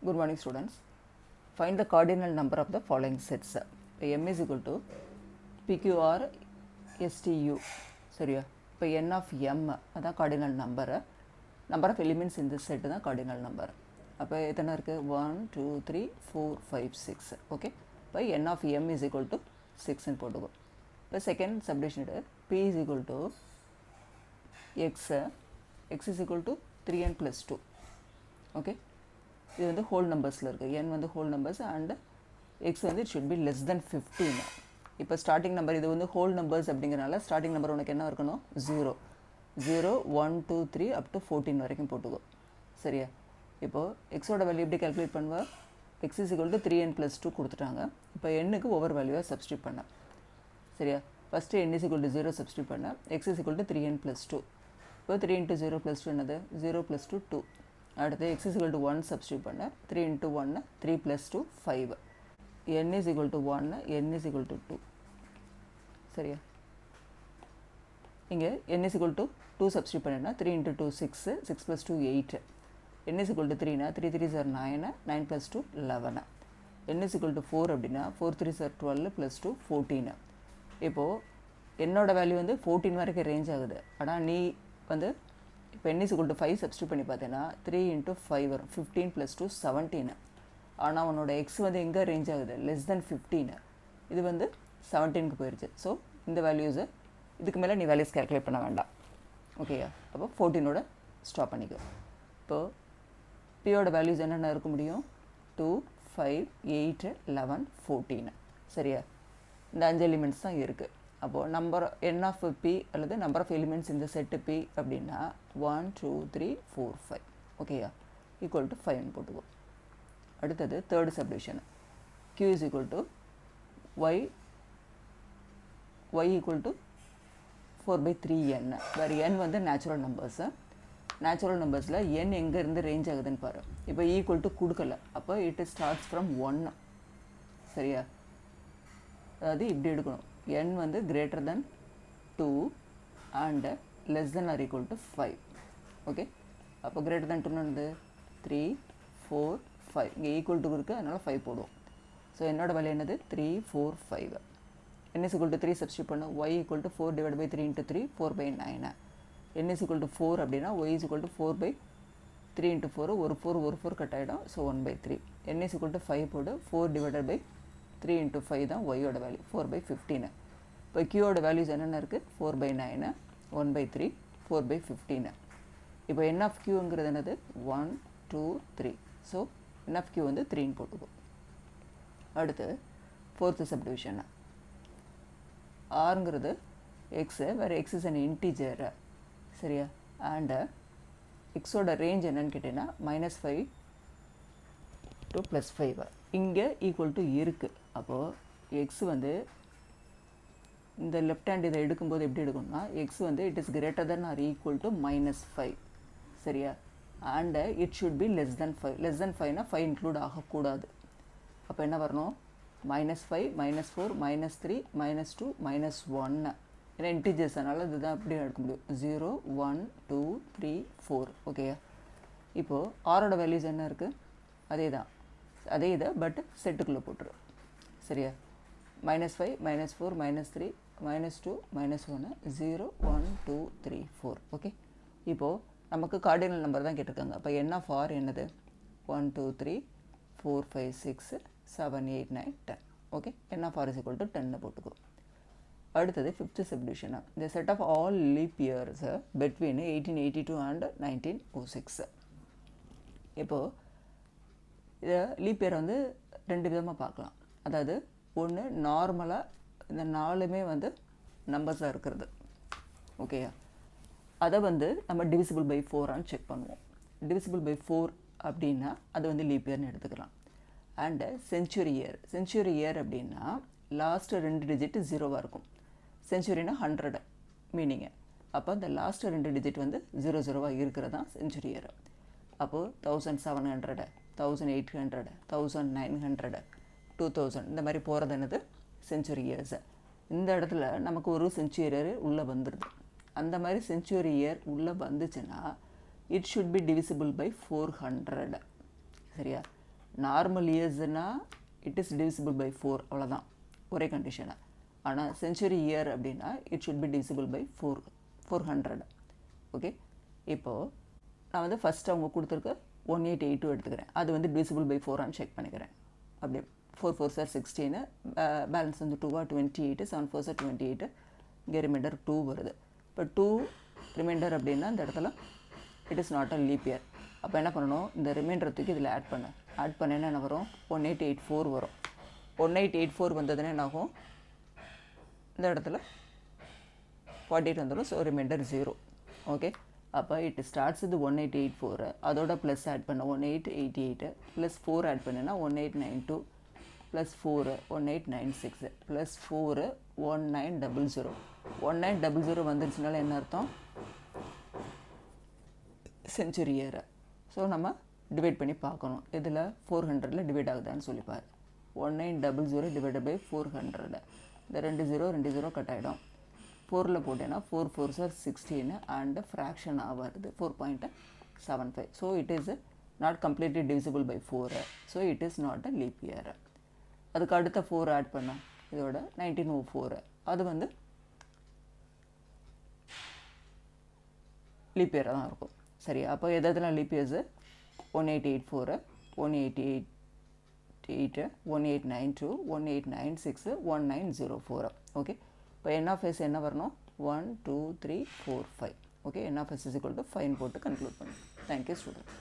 Good morning, students. Find the cardinal number of the following sets. M is equal to PQR STU. சரியா? இப்போ n of m அதான் cardinal number. Number of elements in this set தான் cardinal number. அப்போ எத்தனை இருக்கு? 1, 2, 3, 4, 5, 6. Okay, இப்போ n of m is equal to 6 ன்னு போட்டுக்கோ. இப்போ second subdivision p is equal to x is equal to 3n plus 2. Okay, இது வந்து ஹோல் நம்பர்ஸில் இருக்குது. n வந்து ஹோல் நம்பர்ஸ் அண்ட் எக்ஸ் வந்து இட் ஷுட் பி லெஸ் தென் 15. இப்போ ஸ்டார்டிங் நம்பர் இது வந்து ஹோல் நம்பர்ஸ் அப்படிங்கிறனால ஸ்டார்டிங் நம்பர் உனக்கு என்ன இருக்கணும்? 0, 0, 1, 2, 3 அப் டு 14 வரைக்கும் போட்டுக்கோ. சரியா? இப்போது எக்ஸோட வேல்யூ எப்படி கால்குலேட் பண்ணுவா? X is equal to 3n + 2 கொடுத்துட்டாங்க. இப்போ எண்ணுக்கு ஒவ்வொரு வேல்யூவாக சப்ஸ்டியூட் பண்ண. சரியா? First n is equal to 0 substitute பண்ண. X is equal to 3n + 2. இப்போ 3 × 0 + 2 என்னது? 0 + 2 2. அடுத்து x is equal to 1 substitute பண்ண. 3 × 1 3 + 2 5. n is equal to 1, n is equal to 2. சரியா? இங்கே n is equal to 2 substitute பண்ணா 3 × 2 6, 6 + 2 8. n is equal to 3 னா 3 3s are 9, 9 + 2 11. n is equal to 4 அப்படின்னா 4 3s are 12 + 2 14. இப்போது என்னோட வேல்யூ வந்து 14 வரைக்கும் ரேஞ்ச் ஆகுது. ஆனால் நீ வந்து இப்போ n is equal to 5 substitute பண்ணி பார்த்தேன்னா 3 × 5 வரும். 15 + 2 17. ஆனால் உன்னோட எக்ஸ் வந்து எங்கே ரேஞ்ச் ஆகுது? Less than 15. இது வந்து 17க்கு போயிடுச்சு. ஸோ இந்த வேல்யூஸை இதுக்கு மேலே நீ வேல்யூஸ் கேல்குலேட் பண்ண வேண்டாம். ஓகேயா? அப்போ 14ஓட ஸ்டாப் பண்ணிக்கோ. இப்போது பியோட வேல்யூஸ் என்னென்ன இருக்க முடியும்? 2, 5, 8, 11, 14. சரியா? இந்த 5 எலிமெண்ட்ஸ் தான் இருக்குது. அப்போது நம்பர் n of p அல்லது நம்பர் ஆஃப் எலிமெண்ட்ஸ் இந்த செட்டு p அப்படின்னா 1, 2, 3, 4, 5. ஓகேயா? ஈக்குவல் டு 5 போட்டுக்குவோம். அடுத்தது third subdivision. q is equal to y equal to 4/3n. வேறு n வந்து நேச்சுரல் நம்பர்ஸு. நேச்சுரல் நம்பர்ஸில் n எங்கே இருந்து ரேஞ்ச் ஆகுதுன்னு பாரு. இப்போ ஈக்குவல் டு கொடுக்கல. அப்போ இட் ஸ்டார்ட்ஸ் ஃப்ரம் 1. சரியா? அதாவது இப்படி எடுக்கணும். n வந்து greater than 2 and less than or equal to 5. Okay, அப்போ greater than 2 வந்து 3, 4, 5. இங்கே ஈக்குவல் டு இருக்குது, அதனால் 5 போடுவோம். ஸோ என்னோட வேல்யூ என்னது? 3, 4, 5. n is equal to 3 substitute பண்ண. y equal to 4 divided by 3 × 3 4/9. n is equal to 4 அப்படின்னா y is equal to 4/3 × 4. ஒரு 4 கட் ஆகிடும். So 1/3. n is equal to 5 போடு. 4 divided by 3 × 5 தான் ஒய்யோட வேல்யூ. 4/15. இப்போ கியூவோட வேல்யூஸ் என்னென்ன இருக்குது? 4/9, 1/3, 4/15. இப்போ n of q-ங்கிறது என்னது? 1, 2, 3. ஸோ n of q வந்து 3ன்னு போட்டுக்கும். அடுத்து ஃபோர்த்து சப்டிவிஷன். ஆறுங்கிறது எக்ஸு, வேறு எக்ஸ் இஸ் அன் இன்டீஜர். சரியா? அண்டு எக்ஸோட ரேஞ்ச் என்னன்னு கேட்டிங்கன்னா -5 to +5. இங்கே ஈக்குவல் டு இருக்குது. அப்போது எக்ஸ் வந்து இந்த லெஃப்ட் ஹேண்ட் இதை எடுக்கும்போது எப்படி எடுக்கணும்னா எக்ஸ் வந்து it is greater than or equal to -5. சரியா? And it should be less than 5. Less than 5னா 5 இன்க்ளூட் ஆகக்கூடாது. அப்போ என்ன வரணும்? -5, -4, -3, -2, -1. ஏன்னா இன்டீஜர்ஸ், அதனால் இதுதான் அப்படி எடுக்க முடியும். 0, 1, 2, 3, 4. ஓகேயா? இப்போது ஆரோட வேல்யூஸ் என்ன இருக்குது? அதே தான், அதே இதை பட் செட்டுக்குள்ளே போட்டுரு. சரியா? -5, -4, -3, -2, -1, 0, 1, 2, 3, 4. ஓகே, இப்போது நமக்கு கார்டினல் நம்பர் தான் கேட்டிருக்காங்க. அப்போ n of r என்னது? 1, 2, 3, 4, 5, 6, 7, 8, 9, 10. Okay, n of r is equal to 10 போட்டுக்கோ. அடுத்தது ஃபிஃப்த்து சப்டிவிஷன். இந்த set of all leap years between 1882 and 1906. இப்போது இதை லீப் இயர் வந்து 2 விதமாக பார்க்கலாம். அதாவது ஒன்று நார்மலாக இந்த 4மே வந்து நம்பர்ஸாக இருக்கிறது. ஓகேயா? அதை வந்து நம்ம டிவிசிபிள் பை 4ஆன்னு செக் பண்ணுவோம். டிவிசிபிள் பை 4 அப்படின்னா அது வந்து லீப் இயர்னு எடுத்துக்கலாம். அண்டு செஞ்சுரி இயர் அப்படின்னா லாஸ்ட்டு 2 டிஜிட் 0வாக இருக்கும். செஞ்சுரினா 100 மீனிங்கு. அப்போ அந்த லாஸ்ட்டு 2 டிஜிட் வந்து 0 இருக்கிறது தான் செஞ்சுரி இயர். அப்போது 1700, 1800, 1900, 2000 இந்த மாதிரி போகிறது என்னது? Century years. இந்த இடத்துல நமக்கு ஒரு செஞ்சுரி இயர் உள்ளே வந்துடுது. அந்த மாதிரி செஞ்சுரி இயர் உள்ளே வந்துச்சுன்னா it should be divisible by 400. சரியா? நார்மல் இயர்ஸ்னா இட் இஸ் டிவிசிபிள் பை 4 அவ்வளோதான், ஒரே கண்டிஷனு. ஆனால் செஞ்சுரி இயர் அப்படின்னா it should be divisible by 400. Okay, இப்போது நான் வந்து ஃபஸ்ட்டு அவங்க கொடுத்துருக்க 1882 எடுத்துக்கிறேன். அது வந்து டிவிசிபிள் பை 4 செக் பண்ணிக்கிறேன். அப்படியே 4 4 சார் 16, பேலன்ஸ் வந்து 2 28, 7 4 சார் 28, இங்கே ரிமைண்டர் 2 வருது. இப்போ 2 ரிமைண்டர் அப்படின்னா இந்த இடத்துல it is not a leap year. அப்போ என்ன பண்ணணும், இந்த ரிமைண்டர் தூக்கி இதில் ஆட் பண்ணேன்னா என்ன வரும், 1884 வரும். 1884 வந்ததுன்னா என்ன ஆகும், இந்த இடத்துல 48 வந்துடும். So remainder 0. ஓகே, அப்போ இட் ஸ்டார்ட்ஸ் இது 1884, அதோட ப்ளஸ் ஆட் பண்ண 1888, ப்ளஸ் 4 ஆட் பண்ணினா 1892, ப்ளஸ் 4 1896, ப்ளஸ் 4 1900. 1900 வந்துருச்சுனால என்ன அர்த்தம், செஞ்சுரி இயர். ஸோ நம்ம டிவைட் பண்ணி பார்க்கணும், இதில் 400ல் டிவைட் ஆகுதான்னு சொல்லிப்பார். 1900 டிவைட் பை 400, இந்த 2 0 கட் ஆகிடும். 4ல் போட்டேன்னா 4 4 சார் 16 அண்ட் ஃப்ராக்ஷன் வருது 4.75. So it is not completely divisible by 4. So it is not a leap year. அதுக்கு அடுத்த 4 ஆட் பண்ணோம், இதோட 1904, அது வந்து லீப் இயராக தான் இருக்கும். சரி, அப்போ எதெல்லாம் லீப் இயர்ஸு, 1884, 1888, 1892, 1896, 1904. ஓகே, இப்போ n of s என்ன வரணும், 1 2 3 4 5. Okay, n of s is equal to 5 போட்டு கன்க்ளூட் பண்ணும். Thank you students.